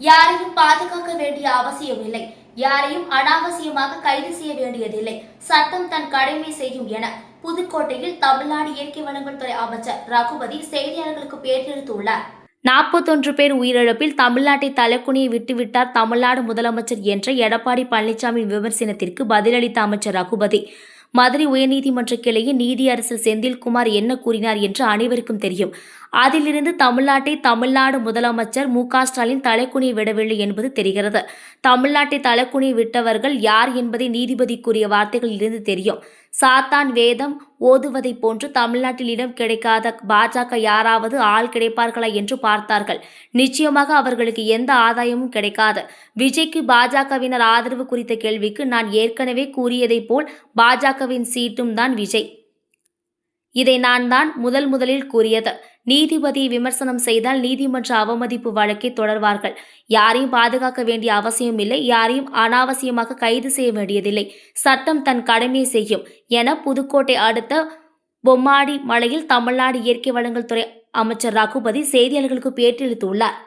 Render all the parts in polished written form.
யாரையும் பாதுகாக்க வேண்டிய அவசியம் இல்லை, யாரையும் அனாவசியமாக கைது செய்ய வேண்டியதில்லை, சட்டம் தன் கடமை செய்யும் என புதுக்கோட்டையில் தமிழ்நாடு இயற்கை வளங்கள் துறை அமைச்சர் ரகுபதி செய்தியாளர்களுக்கு பேட்டியளித்துள்ளார். 41 பேர் உயிரிழப்பில் தமிழ்நாட்டை தலைக்குனியை விட்டுவிட்டார் தமிழ்நாடு முதலமைச்சர் என்ற எடப்பாடி பழனிசாமி விமர்சனத்திற்கு பதிலளித்த அமைச்சர் ரகுபதி, மதுரை உயர்நீதிமன்ற கிளையின் நீதியரசர் செந்தில்குமார் என்ன கூறினார் என்று அனைவருக்கும் தெரியும். அதிலிருந்து தமிழ்நாட்டை தமிழ்நாடு முதலமைச்சர் மு.க.ஸ்டாலின் தலைக்குனியை விடவில்லை என்பது தெரிகிறது. தமிழ்நாட்டை தலைக்குனியை விட்டவர்கள் யார் என்பதை நீதிபதி கூறிய வார்த்தைகளில் இருந்து தெரியும். சாத்தான் வேதம் ஓதுவதை போன்று தமிழ்நாட்டில் இடம் கிடைக்காத பாஜக யாராவது ஆள் கிடைப்பார்களா என்று பார்த்தார்கள். நிச்சயமாக அவர்களுக்கு எந்த ஆதாயமும் கிடைக்காது. விஜய்க்கு பாஜகவினர் ஆதரவு குறித்த கேள்விக்கு நான் ஏற்கனவே கூறியதை போல் பாஜகவின் சீட்டும் தான் விஜய். இதை நான் தான் முதலில் கூறியது. நீதிபதியை விமர்சனம் செய்தால் நீதிமன்ற அவமதிப்பு வழக்கை தொடர்வார்கள். யாரையும் பாதுகாக்க வேண்டிய அவசியம் இல்லை, யாரையும் அனாவசியமாக கைது செய்ய வேண்டியதில்லை, சட்டம் தன் கடமையை செய்யும் என புதுக்கோட்டை அடுத்த பொம்மாடி மலையில் தமிழ்நாடு இயற்கை வளங்கள் துறை அமைச்சர் ரகுபதி செய்தியாளர்களுக்கு பேட்டியளித்துள்ளார்.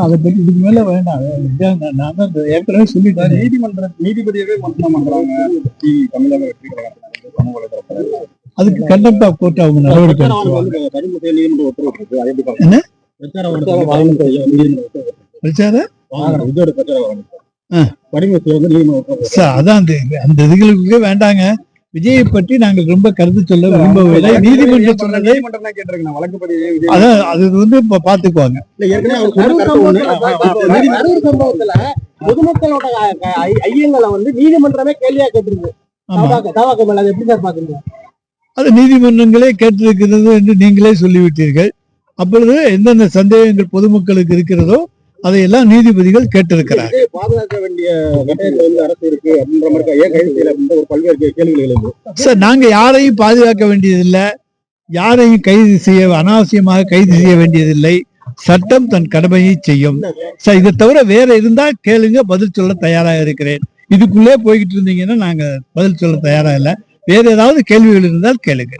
அதை பற்றி இதுக்கு மேல வேண்டாம். நான் தான் ஏற்கனவே சொல்லிட்டேன். நீதிபதியவே மன்றம் பண்றாங்க தமிழக வெற்றி சமூக வலைதளத்துல. அதுக்கு கண்டெம்ட் ஆஃப் கோர்ட் அவங்க நடவடிக்கை அதான் அந்த இதுகளுக்கே வேண்டாங்க. விஜயை பற்றி நாங்கள் ரொம்ப கருத்து சொல்ல விரும்பவில்லை. நீதிமன்றம் சொன்னதே அதான் அது வந்து இப்ப பாத்துக்குவாங்க. பொதுமக்களோட ஐயங்களை வந்து நீதிமன்றமே கேள்வியா கேட்டிருக்கு. அது நீதிமன்றங்களே கேட்டிருக்கிறது என்று நீங்களே சொல்லிவிட்டீர்கள். அப்பொழுது எந்தெந்த சந்தேகங்கள் பொதுமக்களுக்கு இருக்கிறதோ அதையெல்லாம் நீதிபதிகள் கேட்டிருக்கிறார். பாதுகாக்க வேண்டிய அரசு இருக்கு அப்படின்ற மாதிரி ஏன் கைது செய்யல அப்படின்ற ஒரு பல்வேறு கேள்விகள் சார். நாங்க யாரையும் பாதுகாக்க வேண்டியதில்லை, யாரையும் கைது செய்ய அனாவசியமாக கைது செய்ய வேண்டியதில்லை. சட்டம் தன் கடமையை செய்யும் சார். இதை தவிர வேற இருந்தா கேளுங்க, பதில் சொல்ல தயாராக இருக்கிறேன். இதுக்குள்ளே போய்கிட்டு இருந்தீங்கன்னா நாங்க பதில் சொல்ல தயாரா இல்லை. வேற ஏதாவது கேள்விகள் இருந்தால் கேளுங்க.